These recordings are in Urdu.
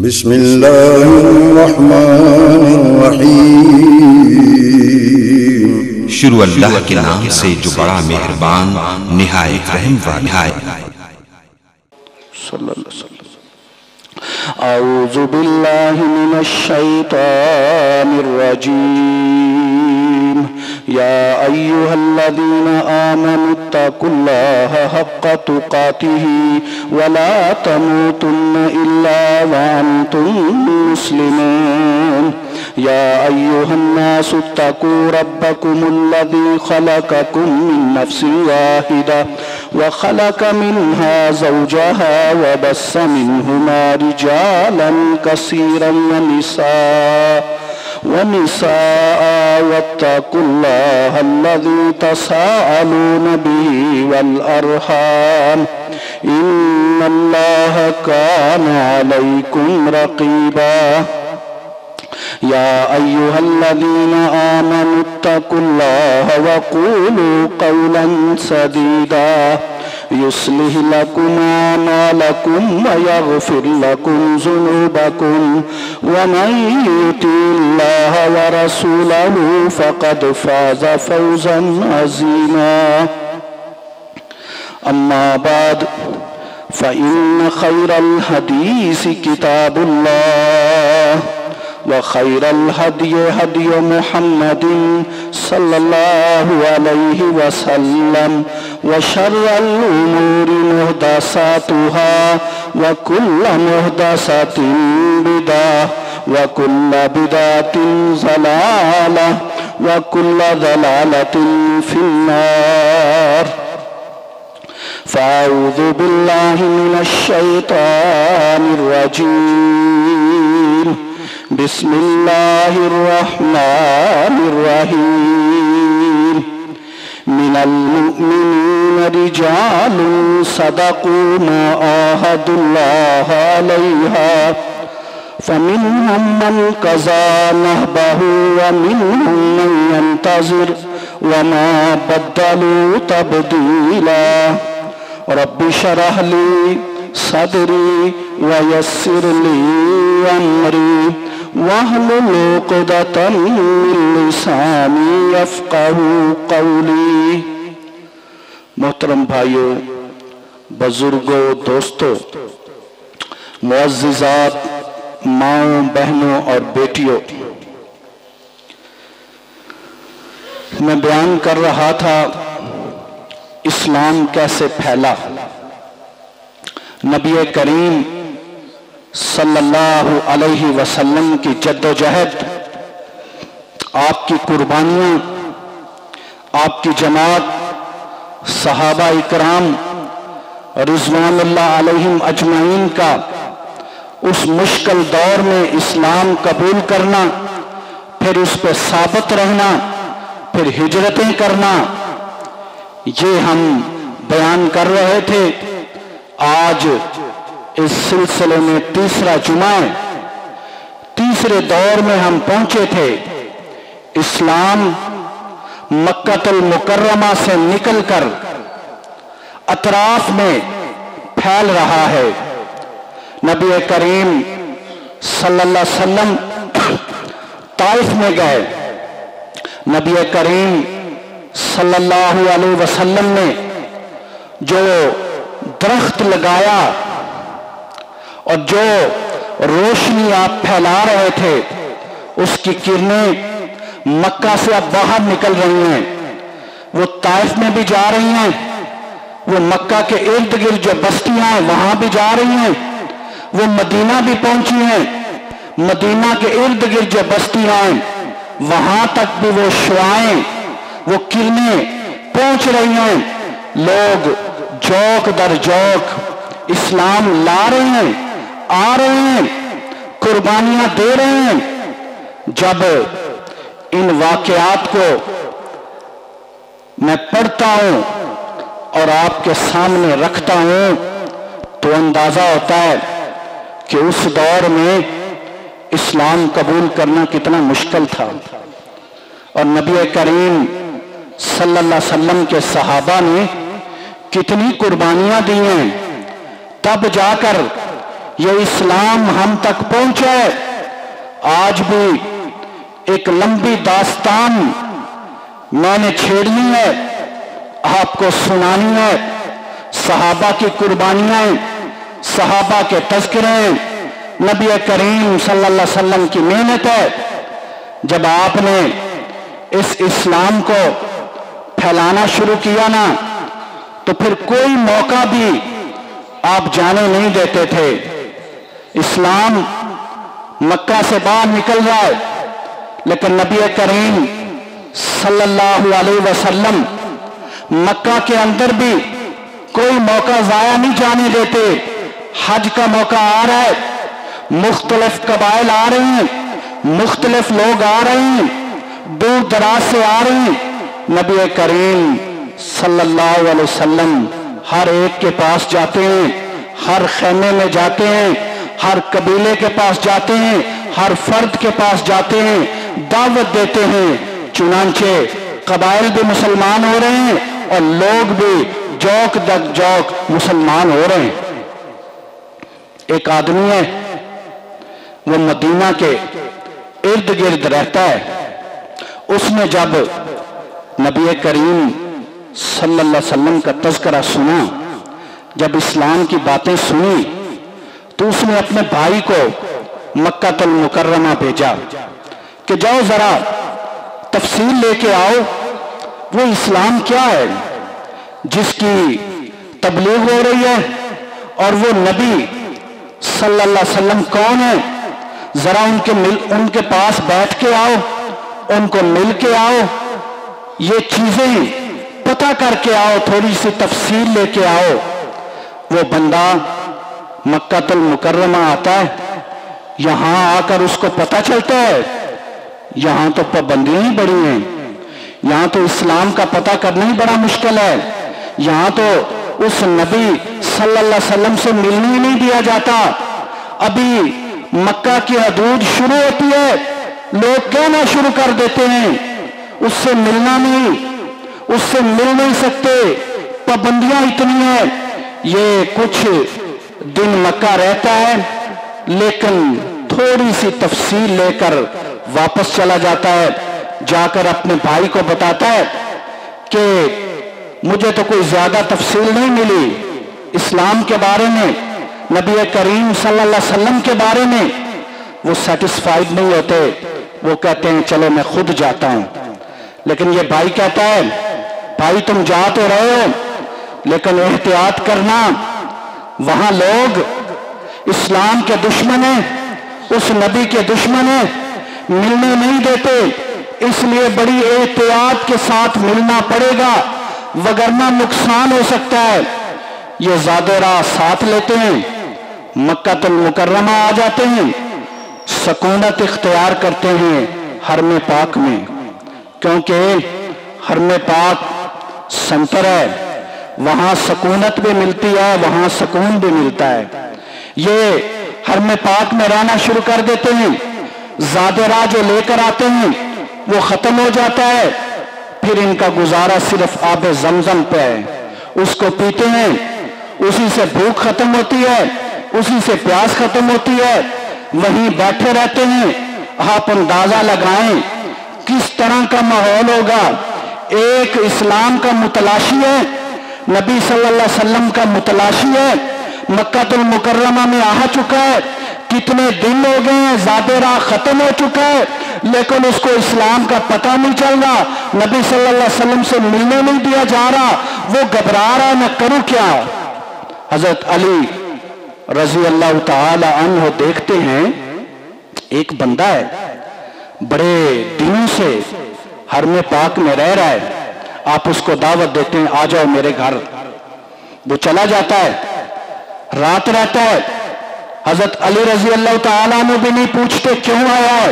بسم اللہ الرحمن الرحیم شروع اللہ کے نام سے جو بڑا مہربان نہایت رحم والا ہے۔ صلی اللہ علیہ وسلم۔ اعوذ باللہ من الشیطان الرجیم یا ایہا الذین آمنوا اتقوا اللہ حق تقاته ولا تموتن الا وانتم مسلمون یا ایہا الناس اتقوا ربکم الذی خلقکم من نفس واحدہ وخلق منها زوجها وبث منهما رجالا كثيرا ونساء واتقوا الله الذي تساءلون به والأرحام إن الله كان عليكم رقيبا يا أيها الذين آمنوا اتقوا الله وقولوا قولا سديدا يصلح لكم أعمالكم ويغفر لكم ذنوبكم ومن يطع الله ورسوله فقد فاز فوزا عظيما أما بعد فإن خير الحديث كتاب الله وخير الهدي هدي محمد صلى الله عليه وسلم وشر الأمور محدثاتها وكل محدثة بدعة وكل بدعة ضلالة وكل ضلالة في النار فأعوذ بالله من الشيطان الرجيم بسم الله الرحمن الرحيم من المؤمنين رجال صدقوا ما عاهدوا الله عليها فمنهم من قضى نحبه ومنهم من ينتظر وما بدلوا تبديلا رب اشرح لي صدري ويسر لي أمري واحلل عقدة من لساني يفقهوا قولي۔ محترم بھائیو، بزرگوں، دوستوں، معززات، ماؤں، بہنوں اور بیٹیوں، میں بیان کر رہا تھا اسلام کیسے پھیلا۔ نبی کریم صلی اللہ علیہ وسلم کی جد و جہد، آپ کی قربانیاں، آپ کی جماعت، صحابہ اکرام رضوان اللہ علیہم اجمعین کا اس مشکل دور میں اسلام قبول کرنا، پھر اس پہ ثابت رہنا، پھر ہجرتیں کرنا، یہ ہم بیان کر رہے تھے۔ آج اس سلسلے میں تیسرا جمعہ ہے، تیسرے دور میں ہم پہنچے تھے۔ اسلام مکہ المکرمہ سے نکل کر اطراف میں پھیل رہا ہے۔ نبی کریم صلی اللہ علیہ وسلم طائف میں گئے، نبی کریم صلی اللہ علیہ وسلم نے جو درخت لگایا اور جو روشنی آپ پھیلا رہے تھے، اس کی کرنیں مکہ سے اب باہر نکل رہی ہیں، وہ طائف میں بھی جا رہی ہیں، وہ مکہ کے ارد گرد جو بستیاں ہیں وہاں بھی جا رہی ہیں، وہ مدینہ بھی پہنچی ہیں، مدینہ کے ارد گرد جو بستیاں ہیں وہاں تک بھی وہ شعائیں، وہ کرنیں پہنچ رہی ہیں۔ لوگ جوک در جوک اسلام لا رہے ہیں، آ رہے ہیں، قربانیاں دے رہے ہیں۔ جب ان واقعات کو میں پڑھتا ہوں اور آپ کے سامنے رکھتا ہوں تو اندازہ ہوتا ہے کہ اس دور میں اسلام قبول کرنا کتنا مشکل تھا، اور نبی کریم صلی اللہ علیہ وسلم کے صحابہ نے کتنی قربانیاں دی ہیں، تب جا کر یہ اسلام ہم تک پہنچے۔ آج بھی ایک لمبی داستان میں نے چھیڑنی ہے، آپ کو سنانی ہے۔ صحابہ کی قربانیاں، صحابہ کے تذکرے، نبی کریم صلی اللہ علیہ وسلم کی محنت ہے۔ جب آپ نے اس اسلام کو پھیلانا شروع کیا نا، تو پھر کوئی موقع بھی آپ جانے نہیں دیتے تھے۔ اسلام مکہ سے باہر نکل جائے، لیکن نبی کریم صلی اللہ علیہ وسلم مکہ کے اندر بھی کوئی موقع ضائع نہیں جانے دیتے۔ حج کا موقع آ رہا ہے، مختلف قبائل آ رہے ہیں، مختلف لوگ آ رہے ہیں، دور دراز سے آ رہے ہیں۔ نبی کریم صلی اللہ علیہ وسلم ہر ایک کے پاس جاتے ہیں، ہر خیمے میں جاتے ہیں، ہر قبیلے کے پاس جاتے ہیں، ہر فرد کے پاس جاتے ہیں، دعوت دیتے ہیں۔ چنانچہ قبائل بھی مسلمان ہو رہے ہیں اور لوگ بھی جوک در جوک مسلمان ہو رہے ہیں۔ ایک آدمی ہے، وہ مدینہ کے ارد گرد رہتا ہے۔ اس نے جب نبی کریم صلی اللہ علیہ وسلم کا تذکرہ سنا، جب اسلام کی باتیں سنی، تو اس نے اپنے بھائی کو مکہ المکرمہ بھیجا کہ جاؤ ذرا تفصیل لے کے آؤ، وہ اسلام کیا ہے جس کی تبلیغ ہو رہی ہے، اور وہ نبی صلی اللہ علیہ وسلم کون ہے؟ ذرا ان کے پاس بیٹھ کے آؤ، ان کو مل کے آؤ، یہ چیزیں پتہ کر کے آؤ، تھوڑی سی تفصیل لے کے آؤ۔ وہ بندہ مکہ المکرمہ آتا ہے، یہاں آ کر اس کو پتہ چلتا ہے یہاں تو پابندیاں ہی بڑی ہیں، یہاں تو اسلام کا پتہ کرنا ہی بڑا مشکل ہے، یہاں تو اس نبی صلی اللہ علیہ وسلم سے ملنے ہی نہیں دیا جاتا۔ ابھی مکہ کی حدود شروع ہوتی ہے، لوگ کہنا شروع کر دیتے ہیں اس سے ملنا نہیں، اس سے مل نہیں سکتے، پابندیاں اتنی ہیں۔ یہ کچھ دن مکہ رہتا ہے، لیکن تھوڑی سی تفصیل لے کر واپس چلا جاتا ہے، جا کر اپنے بھائی کو بتاتا ہے کہ مجھے تو کوئی زیادہ تفصیل نہیں ملی اسلام کے بارے میں، نبی کریم صلی اللہ علیہ وسلم کے بارے میں۔ وہ سیٹسفائیڈ نہیں ہوتے، وہ کہتے ہیں چلو میں خود جاتا ہوں۔ لیکن یہ بھائی کہتا ہے بھائی تم جا تو رہے ہو، لیکن احتیاط کرنا، وہاں لوگ اسلام کے دشمن ہیں، اس نبی کے دشمن ہیں، ملنے نہیں دیتے، اس لیے بڑی احتیاط کے ساتھ ملنا پڑے گا، وگرنہ نقصان ہو سکتا ہے۔ یہ زیادہ راہ ساتھ لیتے ہیں، مکہ المکرمہ آ جاتے ہیں، سکونت اختیار کرتے ہیں حرم پاک میں، کیونکہ حرم پاک سنتر ہے، وہاں سکونت بھی ملتی ہے، وہاں سکون بھی ملتا ہے۔ یہ حرم پاک میں رہنا شروع کر دیتے ہیں، زیادہ راہ جو لے کر آتے ہیں وہ ختم ہو جاتا ہے، پھر ان کا گزارا صرف آب زمزم پہ ہے، اس کو پیتے ہیں، اسی سے بھوک ختم ہوتی ہے، اسی سے پیاس ختم ہوتی ہے، وہیں بیٹھے رہتے ہیں۔ آپ اندازہ لگائیں کس طرح کا ماحول ہوگا۔ ایک اسلام کا متلاشی ہے، نبی صلی اللہ علیہ وسلم کا متلاشی ہے، مکہ المکرمہ میں آ چکا ہے، کتنے دن ہو گئے ہیں، زیادہ راہ ختم ہو چکا ہے، لیکن اس کو اسلام کا پتہ نہیں چل رہا، نبی صلی اللہ علیہ وسلم سے ملنے نہیں دیا جا رہا، وہ گھبرا رہا ہے میں کروں کیا۔ حضرت علی رضی اللہ تعالی عنہ دیکھتے ہیں ایک بندہ ہے، بڑے دنوں سے حرم پاک میں رہ رہا ہے، آپ اس کو دعوت دیتے ہیں آ جاؤ میرے گھر، وہ چلا جاتا ہے، رات رہتا ہے۔ حضرت علی رضی اللہ تعالیٰ عنہ بھی نہیں پوچھتے کیوں آیا ہے،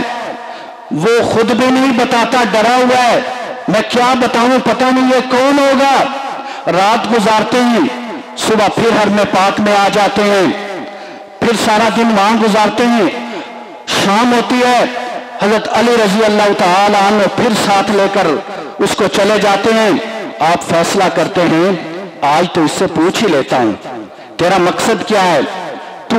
وہ خود بھی نہیں بتاتا، ڈرا ہوا ہے، میں کیا بتاؤں پتہ نہیں یہ کون ہوگا۔ رات گزارتے ہیں، صبح پھر حرم پاک میں آ جاتے ہیں، پھر سارا دن وہاں گزارتے ہیں، شام ہوتی ہے، حضرت علی رضی اللہ تعالیٰ عنہ پھر ساتھ لے کر اس کو چلے جاتے ہیں۔ آپ فیصلہ کرتے ہیں آج تو اس سے پوچھ ہی لیتا ہوں تیرا مقصد کیا ہے، تو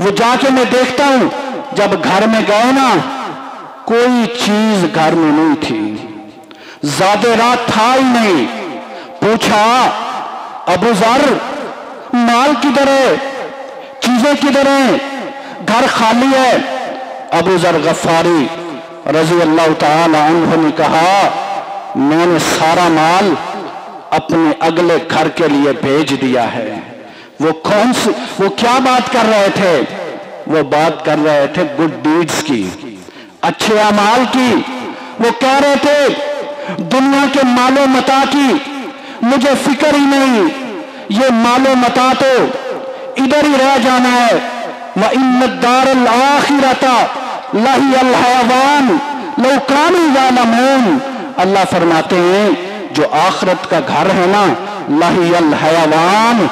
وہ جا کے میں دیکھتا ہوں جب گھر میں گئے نا کوئی چیز گھر میں نہیں تھی، زیادہ رات تھا ہی نہیں۔ پوچھا ابو ذر مال کدھر ہے، چیزیں کدھر ہیں، گھر خالی ہے؟ ابو ذر غفاری رضی اللہ تعالی عنہ نے کہا میں نے سارا مال اپنے اگلے گھر کے لیے بھیج دیا ہے۔ وہ کیا بات کر رہے تھے؟ وہ بات کر رہے تھے گڈ ڈیڈز کی، اچھے اعمال کی۔ وہ کہہ رہے تھے دنیا کے مال و متاع کی مجھے فکر ہی نہیں، یہ مال و متاع تو ادھر ہی رہ جانا ہے۔ وَإِنَّ الدَّارَ الْآخِرَةَ لَهِيَ الْحَيَوَانُ لَوْ كَانُوا يَعْلَمُونَ۔ اللہ فرماتے ہیں جو آخرت کا گھر ہے نا، لَهِيَ الْحَيَوَانُ،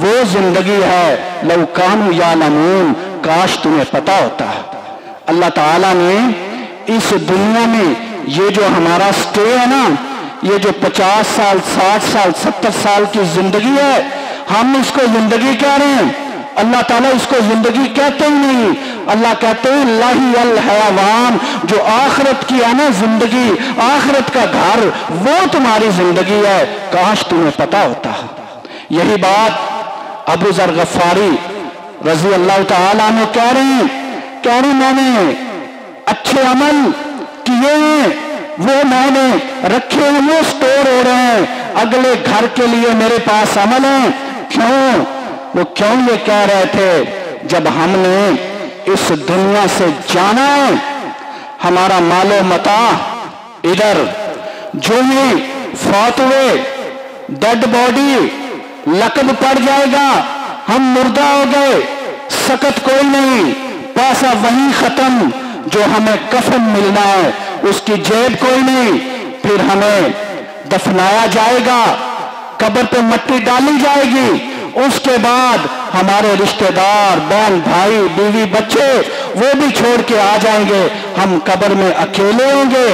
وہ زندگی ہے، لَوْ كَانُوا يَعْلَمُونَ، کاش تمہیں پتا ہوتا۔ اللہ تعالیٰ نے اس دنیا میں یہ جو ہمارا سٹے ہے نا، یہ جو 50 سال 60 سال 70 سال کی زندگی ہے، ہم اس کو زندگی کہہ رہے ہیں، اللہ تعالیٰ اس کو زندگی کہتے ہی نہیں۔ اللہ کہتے ہیں لَهِيَ الْحَيَوَانُ، جو آخرت کی ہے نا زندگی، آخرت کا گھر، وہ تمہاری زندگی ہے، کاش تمہیں پتا ہوتا۔ یہی بات ابو ذر غفاری رضی اللہ تعالیٰ عنہ کہہ رہے ہیں میں نے اچھے عمل کیے ہیں، وہ میں نے رکھے ہیں، وہ سٹور ہو رہے ہیں، اگلے گھر کے لیے میرے پاس عمل ہیں۔ وہ کیوں یہ کہہ رہے تھے؟ جب ہم نے اس دنیا سے جانا ہے، ہمارا مال و متاع ادھر، جو ہی فوت ہوئے ڈیڈ باڈی لقب پڑ جائے گا، ہم مردہ ہو گئے، سکت کوئی نہیں، پیسہ وہیں ختم، جو ہمیں کفن ملنا ہے اس کی جیب کوئی نہیں، پھر ہمیں دفنایا جائے گا، قبر پہ مٹی ڈالی جائے گی، اس کے بعد ہمارے رشتہ دار بہن بھائی بیوی بچے وہ بھی چھوڑ کے آ جائیں گے، ہم قبر میں اکیلے ہوں گے۔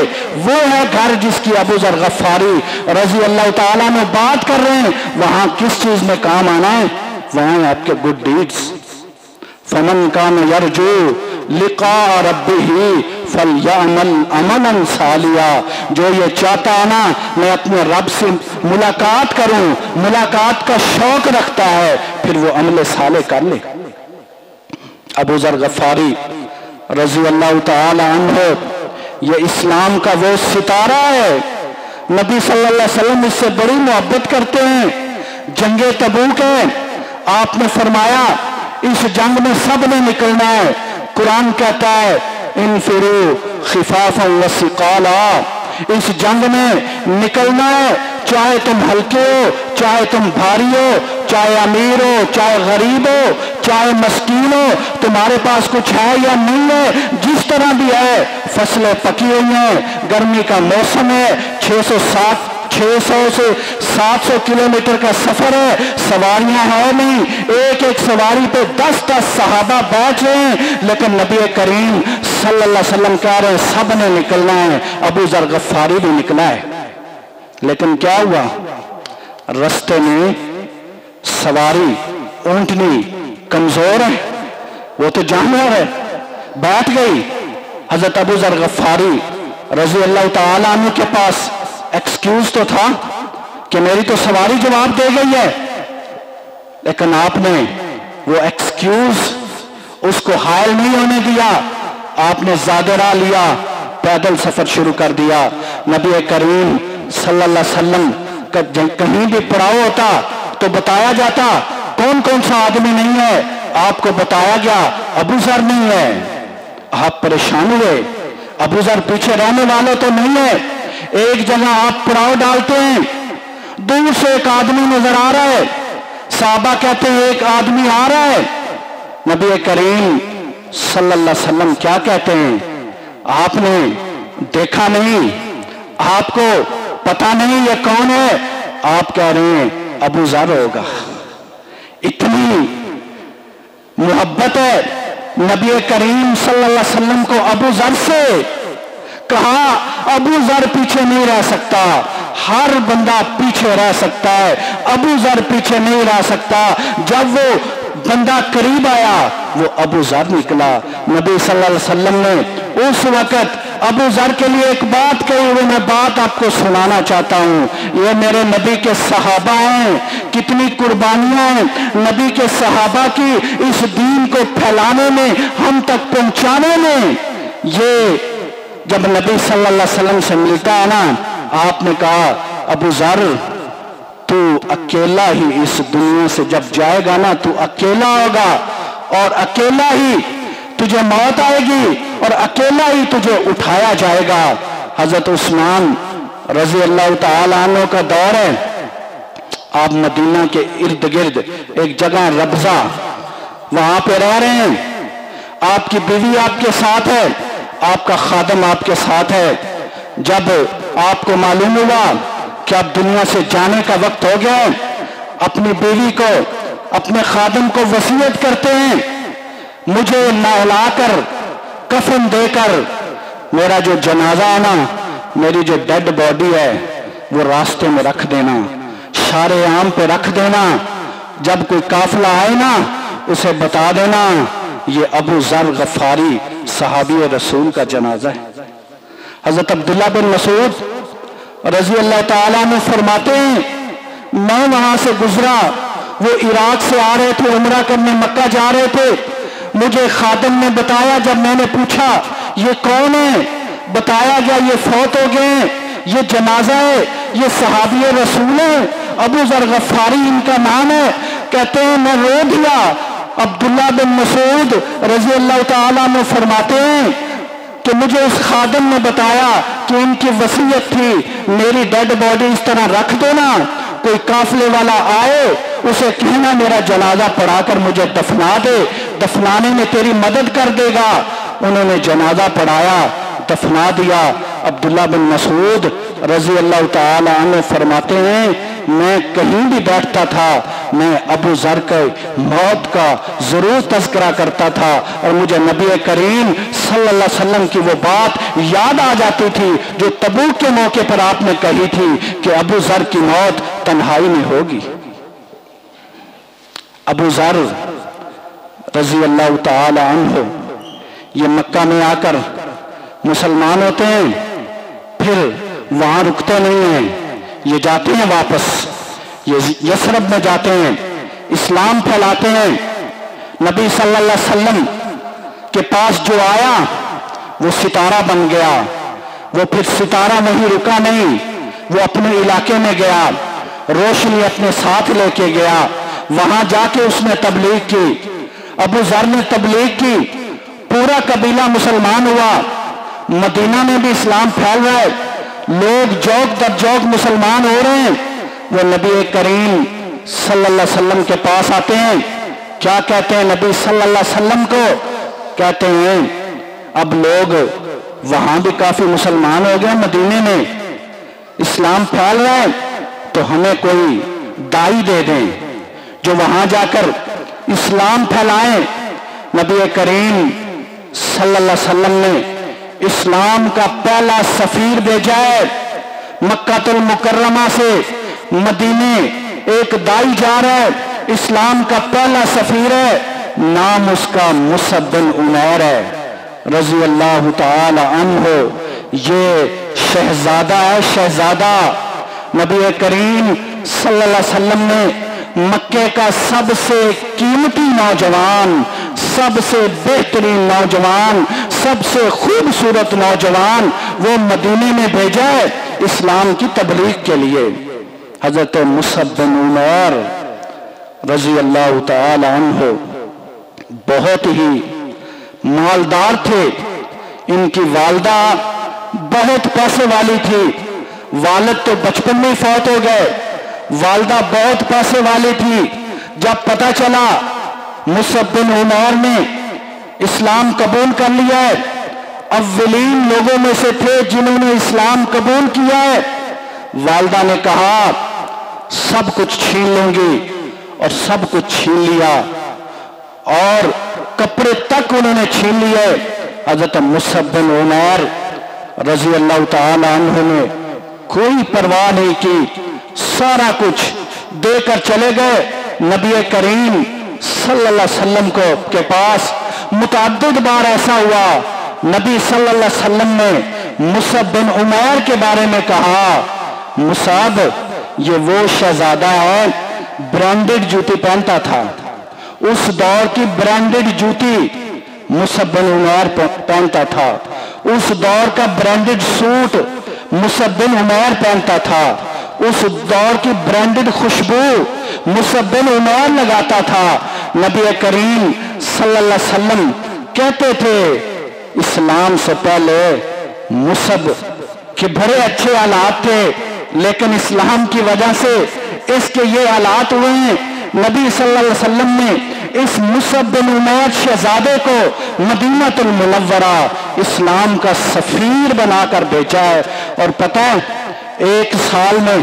وہ ہے گھر جس کی ابو ذر غفاری رضی اللہ تعالیٰ میں بات کر رہے ہیں، وہاں کس چیز میں کام آنا ہے؟ وہاں آپ کے گڈ ڈیڈز۔ فمن کان یرجو لقاء ربہ فلیعمل عملا صالحا، جو یہ چاہتا ہے نا میں اپنے رب سے ملاقات کروں، ملاقات کا شوق رکھتا ہے، پھر وہ عمل صالح کر لے۔ ابو ذر غفاری رضی اللہ تعالی عنہ یہ اسلام کا وہ ستارہ ہے، نبی صلی اللہ علیہ وسلم اس سے بڑی محبت کرتے ہیں۔ جنگ تبوک ہے، آپ نے فرمایا اس جنگ میں سب نے نکلنا ہے۔ قرآن کہتا ہے انفروا خفافا وثقالا، اس جنگ میں نکلنا ہے، چاہے تم ہلکے ہو، چاہے تم بھاری ہو، چاہے امیر ہو، چاہے غریب ہو، چاہے مسکین ہو، تمہارے پاس کچھ ہے یا نہیں ہے، جس طرح بھی ہے، فصلیں پکی ہوئی ہیں، گرمی کا موسم ہے، 600 سے 700 کلومیٹر کا سفر ہے، سواریاں ہے نہیں، ایک ایک سواری پہ 10 صحابہ بیٹھ رہے ہیں، لیکن نبی کریم صلی اللہ علیہ وسلم کہہ رہے ہیں سب نے نکلنا ہے۔ ابو ذر غفاری بھی نکلا ہے، لیکن کیا ہوا؟ رستے میں سواری اونٹنی کمزور ہے، وہ تو جانور ہے، بیٹھ گئی۔ حضرت ابو ذر غفاری رضی اللہ تعالیٰ عنہ کے پاس ایکسکیوز تو تھا کہ میری تو سواری جواب دے گئی ہے، لیکن آپ نے وہ ایکسکیوز اس کو حائل نہیں ہونے دیا، آپ نے زیادہ راہ لیا، پیدل سفر شروع کر دیا۔ نبی کریم صلی اللہ علیہ وسلم کا کہیں بھی پڑاؤ ہوتا تو بتایا جاتا کون کون سا آدمی نہیں ہے، آپ کو بتایا گیا ابو ذر نہیں ہے۔ آپ پریشان ہوئے، ابو ذر پیچھے رہنے والے تو نہیں ہے۔ ایک جگہ آپ پڑاؤ ڈالتے ہیں، دور سے ایک آدمی نظر آ رہا ہے، صحابہ کہتے ہیں ایک آدمی آ رہا ہے، نبی کریم صلی اللہ علیہ وسلم کیا کہتے ہیں؟ آپ نے دیکھا نہیں، آپ کو پتا نہیں یہ کون ہے، آپ کہہ رہے ہیں ابو ذر ہوگا۔ اتنی محبت ہے نبی کریم صلی اللہ علیہ وسلم کو ابو ذر سے، کہا ابو ذر پیچھے نہیں رہ سکتا، ہر بندہ پیچھے رہ سکتا ہے، ابو ذر پیچھے نہیں رہ سکتا۔ جب وہ بندہ قریب آیا وہ ابو ذر نکلا۔ نبی صلی اللہ علیہ وسلم نے اس وقت ابو ذر کے لیے ایک بات کہی ہوئی، میں بات آپ کو سنانا چاہتا ہوں۔ یہ میرے نبی کے صحابہ ہیں، کتنی قربانیاں ہیں نبی کے صحابہ کی اس دین کو پھیلانے میں، ہم تک پہنچانے میں۔ یہ جب نبی صلی اللہ علیہ وسلم سے ملتا ہے نا، آپ نے کہا ابو ذر تو اکیلا ہی اس دنیا سے جب جائے گا نا، تو اکیلا ہوگا اور اکیلا ہی تجھے موت آئے گی اور اکیلا ہی تجھے اٹھایا جائے گا۔ حضرت عثمان رضی اللہ تعالی عنہ کا دور ہے، آپ مدینہ کے ارد گرد ایک جگہ ربضہ وہاں پہ رہ رہے ہیں، آپ کی بیوی آپ کے ساتھ ہے، آپ کا خادم آپ کے ساتھ ہے۔ جب آپ کو معلوم ہوا کہ اب دنیا سے جانے کا وقت ہو گیا، اپنی بیوی کو اپنے خادم کو وصیت کرتے ہیں، مجھے نہلا کر کفن دے کر میرا جو جنازہ ہے نا، میری جو ڈیڈ باڈی ہے وہ راستے میں رکھ دینا، شارع عام پہ رکھ دینا، جب کوئی قافلہ آئے نا اسے بتا دینا یہ ابو ذر غفاری صحابی رسول کا جنازہ ہے۔ حضرت عبداللہ بن مسعود رضی اللہ تعالیٰ عنہ فرماتے ہیں میں وہاں سے گزرا، وہ عراق سے آ رہے تھے، عمرہ کرنے مکہ جا رہے تھے، مجھے خادم نے بتایا، جب میں نے پوچھا یہ کون ہے، بتایا گیا یہ فوت ہو گئے، یہ جنازہ ہے، یہ صحابی رسول ہے، ابو ذر غفاری ان کا نام ہے۔ کہتے ہیں میں رو دیا۔ عبداللہ بن مسعود رضی اللہ تعالیٰ عنہ فرماتے ہیں کہ مجھے اس خادم نے بتایا کہ ان کی وصیت تھی میری ڈیڈ باڈی اس طرح رکھ دینا، کوئی قافلے والا آئے اسے کہنا میرا جنازہ پڑھا کر مجھے دفنا دے، دفنانے میں تیری مدد کر دے گا۔ انہوں نے جنازہ پڑھایا، دفنا دیا۔ عبداللہ بن مسعود رضی اللہ تعالی عنہ فرماتے ہیں میں کہیں بھی بیٹھتا تھا میں ابو ذر کے موت کا ضرور تذکرہ کرتا تھا، اور مجھے نبی کریم صلی اللہ علیہ وسلم کی وہ بات یاد آ جاتی تھی جو تبوک کے موقع پر آپ نے کہی تھی کہ ابو ذر کی موت تنہائی میں ہوگی۔ ابو ذر رضی اللہ تعالی عنہ یہ مکہ میں آ کر مسلمان ہوتے ہیں، پھر وہاں رکتے نہیں ہیں، یہ جاتے ہیں واپس، یہ یثرب میں جاتے ہیں، اسلام پھیلاتے ہیں۔ نبی صلی اللہ علیہ وسلم کے پاس جو آیا وہ ستارہ بن گیا، وہ پھر ستارہ وہیں رکا نہیں، وہ اپنے علاقے میں گیا، روشنی اپنے ساتھ لے کے گیا، وہاں جا کے اس نے تبلیغ کی۔ ابو ذر نے تبلیغ کی، پورا قبیلہ مسلمان ہوا، مدینہ میں بھی اسلام پھیل رہا ہے، لوگ جوک در جوک مسلمان ہو رہے ہیں۔ وہ نبی کریم صلی اللہ علیہ وسلم کے پاس آتے ہیں، کیا کہتے ہیں نبی صلی اللہ علیہ وسلم کو؟ کہتے ہیں اب لوگ وہاں بھی کافی مسلمان ہو گئے، مدینے میں اسلام پھیل رہا ہے، تو ہمیں کوئی دائی دے دیں جو وہاں جا کر اسلام پھیلائیں۔ نبی کریم صلی اللہ علیہ وسلم نے اسلام کا پہلا سفیر بھیجا ہے، مکہ المکرمہ سے مدینے ایک دائی جا رہا ہے، اسلام کا پہلا سفیر ہے، نام اس کا مصعب بن عمیر ہے رضی اللہ تعالی عنہ۔ یہ شہزادہ ہے، شہزادہ۔ نبی کریم صلی اللہ علیہ وسلم نے مکے کا سب سے قیمتی نوجوان، سب سے بہترین نوجوان، سب سے خوبصورت نوجوان وہ مدینے میں بھیجا ہے اسلام کی تبلیغ کے لیے۔ حضرت مصعب بن عمیر رضی اللہ تعالی عنہ بہت ہی مالدار تھے، ان کی والدہ بہت پیسے والی تھی، والد تو بچپن میں فوت ہو گئے، والدہ بہت پیسے والی تھی۔ جب پتہ چلا مصعب بن عمیر نے اسلام قبول کر لیا ہے، اولین لوگوں میں سے تھے جنہوں نے اسلام قبول کیا ہے، والدہ نے کہا سب کچھ چھین لوں گی، اور سب کچھ چھین لیا، اور کپڑے تک انہوں نے چھین لیے۔ حضرت مصعب بن عمیر رضی اللہ تعالی عنہ نے کوئی پرواہ نہیں کی، سارا کچھ دے کر چلے گئے۔ نبی کریم صلی اللہ علیہ وسلم کے پاس متعدد بار ایسا ہوا، نبی صلی اللہ علیہ وسلم نے مصعب بن عمیر کے بارے میں کہا، مصعب یہ وہ شہزادہ ہے برانڈڈ جوتی پہنتا تھا، اس دور کی برانڈڈ جوتی مصعب بن عمیر پہنتا تھا، اس دور کا برانڈڈ سوٹ مصعب بن عمیر پہنتا تھا، اس دور کی برانڈڈ خوشبو مصعب بن عمیر لگاتا تھا۔ نبی کریم صلی اللہ علیہ وسلم کہتے تھے اسلام سے پہلے مصعب کے بڑے اچھے حالات تھے، لیکن اسلام کی وجہ سے اس کے یہ حالات ہوئے ہیں۔ نبی صلی اللہ علیہ وسلم نے اس مصعب بن عمیر شہزادے کو مدینہ المنورہ اسلام کا سفیر بنا کر بھیجا ہے، اور پتہ ہے ایک سال میں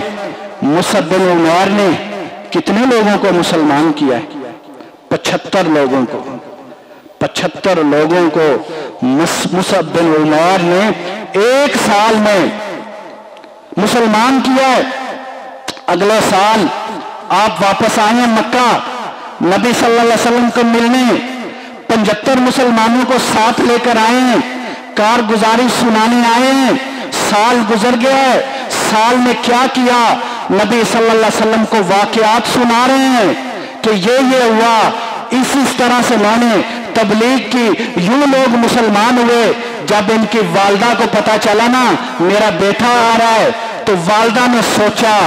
مصعب بن عمیر نے کتنے لوگوں کو مسلمان کیا ہے؟ 75 لوگوں کو، 75 لوگوں کو مصعب بن عمیر نے ایک سال میں مسلمان کیا ہے۔ اگلے سال آپ واپس آئے ہیں مکہ نبی صلی اللہ علیہ وسلم کو ملنے، 75 مسلمانوں کو ساتھ لے کر آئے ہیں، کارگزاری سنانے آئے ہیں۔ سال گزر گیا ہے، سال میں کیا کیا؟ نبی صلی اللہ علیہ وسلم کو واقعات سنا رہے ہیں کہ یہ ہوا، اس طرح سے میں نے تبلیغ کی، یوں لوگ مسلمان ہوئے۔ جب ان کی والدہ کو پتا چلا نا میرا بیٹا آ رہا ہے، تو والدہ نے سوچا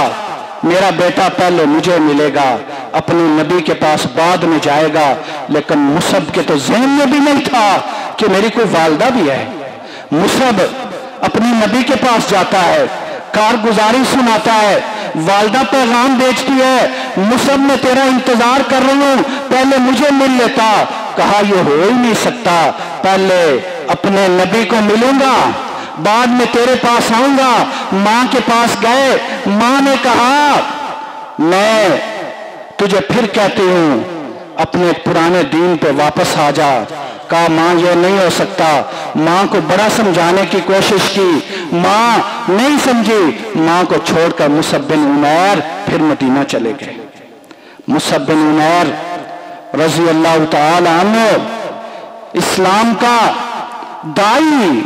میرا بیٹا پہلے مجھے ملے گا، اپنے نبی کے پاس بعد میں جائے گا، لیکن مصعب کے تو ذہن میں بھی نہیں تھا کہ میری کوئی والدہ بھی ہے۔ مصعب اپنی نبی کے پاس جاتا ہے، کارگزاری سناتا ہے، والدہ پیغام بیچتی ہے، مصعب میں تیرا انتظار کر رہی ہوں، پہلے مجھے مل لیتا۔ کہا یہ ہو ہی نہیں سکتا، پہلے اپنے نبی کو ملوں گا، بعد میں تیرے پاس آؤں گا۔ ماں کے پاس گئے، ماں نے کہا میں تجھے پھر کہتی ہوں اپنے پرانے دین پہ واپس آ جا۔ کہا ماں یہ نہیں ہو سکتا۔ ماں کو بڑا سمجھانے کی کوشش کی، ماں نہیں سمجھی، ماں کو چھوڑ کر مصعب بن عمیر پھر مدینہ چلے گئے۔ مصعب بن عمیر رضی اللہ تعالی عنہ اسلام کا داعی،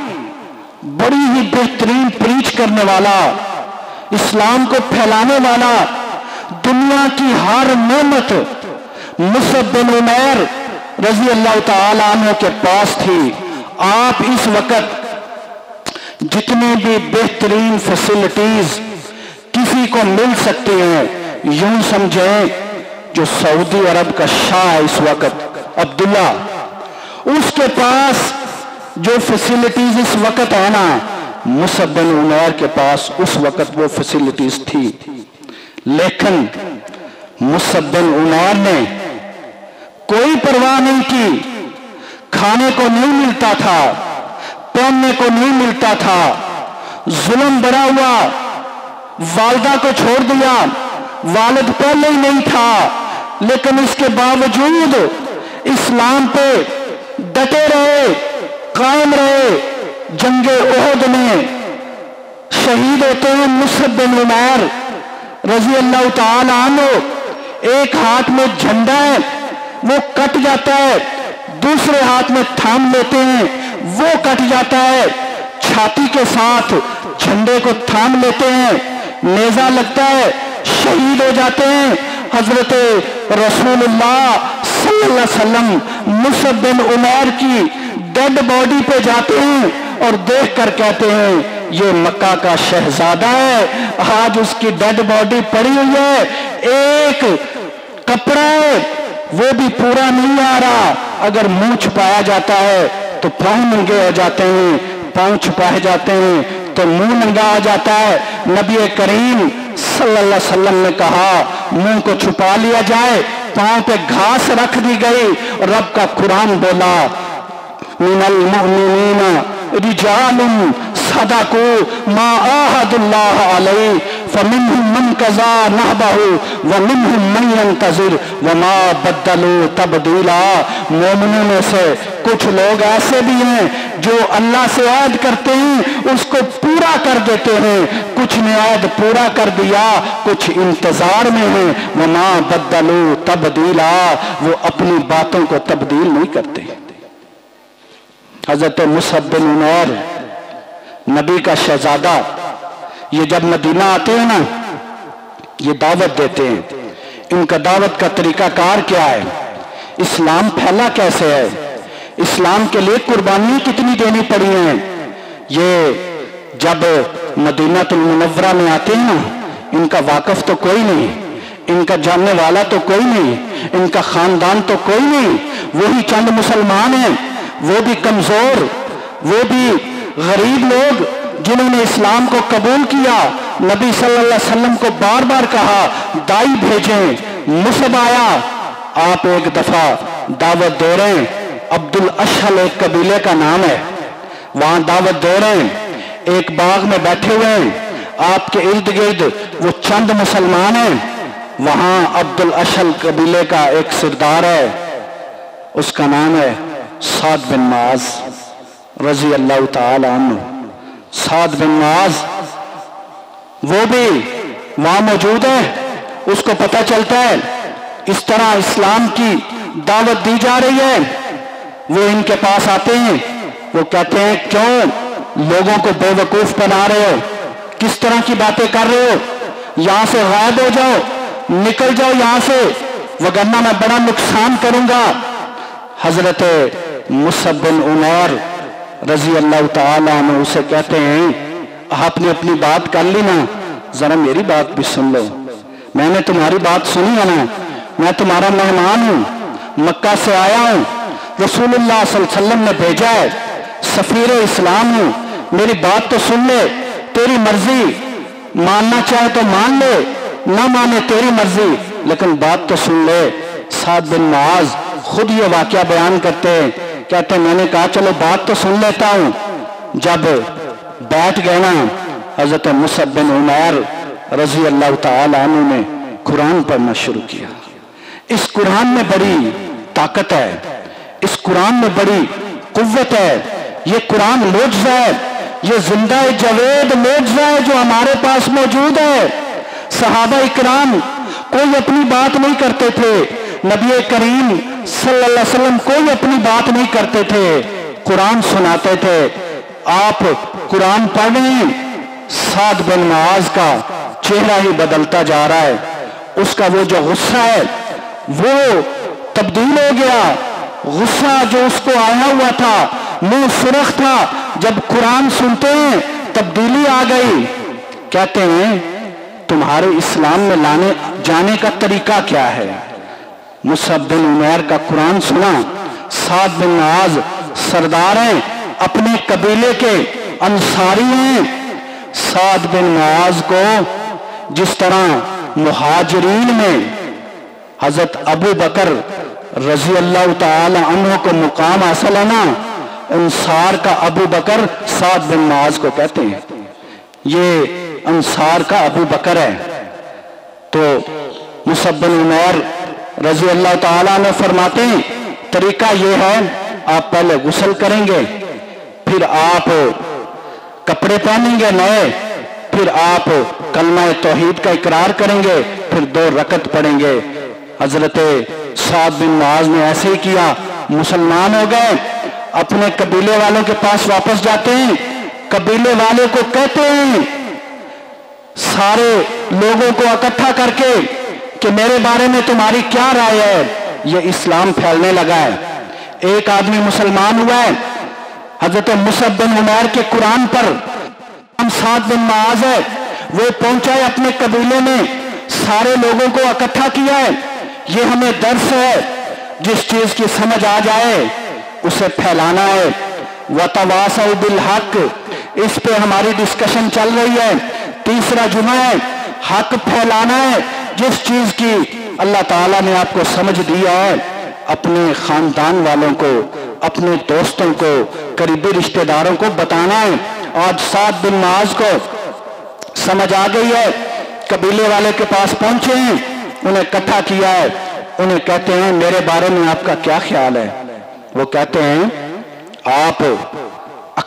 بڑی ہی بہترین پریچ کرنے والا، اسلام کو پھیلانے والا، دنیا کی ہر نعمت مصعب بن عمیر رضی اللہ تعالی عنہ کے پاس تھی۔ آپ اس وقت جتنی بھی بہترین فیسلٹیز کسی کو مل سکتی ہیں، یوں سمجھیں جو سعودی عرب کا شاہ ہے اس وقت عبداللہ، اس کے پاس جو فیسلٹیز اس وقت ہے نا، مصعب بن عمیر کے پاس اس وقت وہ فیسلٹیز تھی۔ لیکن مصعب بن عمیر نے کوئی پرواہ نہیں کی، کھانے کو نہیں ملتا تھا، پہننے کو نہیں ملتا تھا، ظلم بڑا ہوا، والدہ کو چھوڑ دیا، والد پہلے ہی نہیں تھا، لیکن اس کے باوجود اسلام پہ ڈٹے رہے، قائم رہے۔ جنگ احد میں شہید ہوتے ہیں مصعب بن عمیر رضی اللہ تعالی عنہ، ایک ہاتھ میں جھنڈا ہے وہ کٹ جاتا ہے، دوسرے ہاتھ میں تھام لیتے ہیں وہ کٹ جاتا ہے، چھاتی کے ساتھ جھنڈے کو تھام لیتے ہیں، نیزہ لگتا ہے، شہید ہو جاتے ہیں۔ حضرت رسول اللہ صلی اللہ علیہ وسلم مصعب بن عمیر کی ڈیڈ باڈی پہ جاتے ہیں اور دیکھ کر کہتے ہیں یہ مکہ کا شہزادہ ہے، آج اس کی ڈیڈ باڈی پڑی ہوئی ہے، ایک کپڑا ہے وہ بھی پورا نہیں آ رہا، اگر منہ چھپایا جاتا ہے تو پاؤں ننگے ہو جاتے ہیں، پاؤں چھپائے جاتے ہیں تو منہ ننگا آ جاتا ہے۔ نبی کریم صلی اللہ علیہ وسلم نے کہا منہ کو چھپا لیا جائے، پاؤں پہ گھاس رکھ دی گئی، اور رب کا قرآن بولا من المؤمنین رجال صدقوا ما عاهدوا الله علیہ فمنهم من قضى نحبه ومنهم من ينتظر وما بدلوا تبدیلا۔ مومنوں میں سے کچھ لوگ ایسے بھی ہیں جو اللہ سے عہد کرتے ہیں اس کو پورا کر دیتے ہیں، کچھ نے عہد پورا کر دیا، کچھ انتظار میں ہیں۔ وما بدلوا تبدیلا، وہ اپنی باتوں کو تبدیل نہیں کرتے۔ حضرت مصعب بن عمیر نبی کا شہزادہ، یہ جب مدینہ آتے ہیں نا، یہ دعوت دیتے ہیں۔ ان کا دعوت کا طریقہ کار کیا ہے؟ اسلام پھیلا کیسے ہے؟ اسلام کے لیے قربانی کتنی دینی پڑی ہیں؟ یہ جب مدینہ المنورہ میں آتے ہیں نا، ان کا واقف تو کوئی نہیں، ان کا جاننے والا تو کوئی نہیں، ان کا خاندان تو کوئی نہیں، وہی چند مسلمان ہیں، وہ بھی کمزور، وہ بھی غریب لوگ جنہوں نے اسلام کو قبول کیا۔ نبی صلی اللہ علیہ وسلم کو بار بار کہا دائی بھیجیں، مصعب آیا۔ آپ ایک دفعہ دعوت دے رہے ہیں، عبد الاشہل ایک قبیلے کا نام ہے، وہاں دعوت دے رہے ہیں، ایک باغ میں بیٹھے ہوئے ہیں، آپ کے ارد گرد وہ چند مسلمان ہیں، وہاں عبد الاشہل قبیلے کا ایک سردار ہے، اس کا نام ہے سعد بن معاذ رضی اللہ تعالی عنہ۔ سعد بن معاذ وہ بھی وہاں موجود ہے، اس کو پتہ چلتا ہے اس طرح اسلام کی دعوت دی جا رہی ہے۔ وہ ان کے پاس آتے ہیں، وہ کہتے ہیں کیوں لوگوں کو بے وقوف بنا رہے ہو، کس طرح کی باتیں کر رہے ہو، یہاں سے غائب ہو جاؤ، نکل جاؤ یہاں سے، وگرنہ میں بڑا نقصان کروں گا۔ حضرت مصعب بن عمیر رضی اللہ تعالیٰ عنہ اسے کہتے ہیں آپ نے اپنی بات کر لی نا، ذرا میری بات بھی سن لو، میں نے تمہاری بات سنی ہے نا، میں تمہارا مہمان ہوں، مکہ سے آیا ہوں، رسول اللہ صلی اللہ علیہ وسلم نے بھیجا ہے، سفیر اسلام ہوں، میری بات تو سن لے، تیری مرضی، ماننا چاہے تو مان لے، نہ مانے تیری مرضی، لیکن بات تو سن لے۔ سعد بن معاذ خود یہ واقعہ بیان کرتے ہیں، کہتے ہیں میں نے کہا چلو بات تو سن لیتا ہوں۔ جب بیٹھ گئے نا، حضرت مصعب بن عمیر رضی اللہ تعالی عنہ نے قرآن پڑھنا شروع کیا۔ اس قرآن میں بڑی طاقت ہے، اس قرآن میں بڑی قوت ہے، یہ قرآن معجزہ ہے، یہ زندہ جاوید معجزہ ہے جو ہمارے پاس موجود ہے۔ صحابہ اکرام کوئی اپنی بات نہیں کرتے تھے، نبی کریم صلی اللہ علیہ وسلم کوئی اپنی بات نہیں کرتے تھے، قرآن سناتے تھے۔ آپ قرآن پڑھ رہے ہیں، سعد بن معاذ کا چہرہ ہی بدلتا جا رہا ہے، اس کا وہ جو غصہ ہے وہ تبدیل ہو گیا، غصہ جو اس کو آیا ہوا تھا، منہ سرخ تھا، جب قرآن سنتے ہیں تبدیلی آ گئی۔ کہتے ہیں تمہارے اسلام میں لانے جانے کا طریقہ کیا ہے؟ مصعب بن عمیر کا قرآن سنا، سعد بن معاذ سردار ہیں، اپنے قبیلے کے انصاری ہیں۔ سعد بن معاذ کو جس طرح مہاجرین میں حضرت ابو بکر رضی اللہ تعالی عنہ کو مقام حاصل ہے نا، انصار کا ابو بکر سعد بن معاذ کو کہتے ہیں، یہ انصار کا ابو بکر ہے۔ تو مصعب بن عمیر رضی اللہ تعالیٰ نے فرماتے ہیں طریقہ یہ ہے، آپ پہلے غسل کریں گے، پھر آپ کپڑے پہنیں گے نئے، پھر آپ کلمہ توحید کا اقرار کریں گے، پھر 2 رکعت پڑھیں گے۔ حضرت سعد بن معاذ نے ایسے ہی کیا، مسلمان ہو گئے، اپنے قبیلے والوں کے پاس واپس جاتے ہیں، قبیلے والے کو کہتے ہیں سارے لوگوں کو اکٹھا کر کے کہ میرے بارے میں تمہاری کیا رائے ہے؟ یہ اسلام پھیلنے لگا ہے، ایک آدمی مسلمان ہوا ہے، حضرت مصعب بن عمیر کے قرآن پر سعد بن معاذ ہے، وہ پہنچا ہے اپنے قبیلے میں، سارے لوگوں کو اکٹھا کیا ہے۔ یہ ہمیں درس ہے، جس چیز کی سمجھ آ جائے اسے پھیلانا ہے۔ وَتَوَاصَوْا بِالْحَقِّ، اس پہ ہماری ڈسکشن چل رہی ہے، تیسرا جمعہ ہے، حق پھیلانا ہے۔ جس چیز کی اللہ تعالیٰ نے آپ کو سمجھ دیا ہے، اپنے خاندان والوں کو، اپنے دوستوں کو، قریبی رشتہ داروں کو بتانا ہے۔ آج سعد بن معاذ کو سمجھ آ گئی ہے، قبیلے والے کے پاس پہنچے ہیں، انہیں اکٹھا کیا ہے، انہیں کہتے ہیں میرے بارے میں آپ کا کیا خیال ہے؟ وہ کہتے ہیں آپ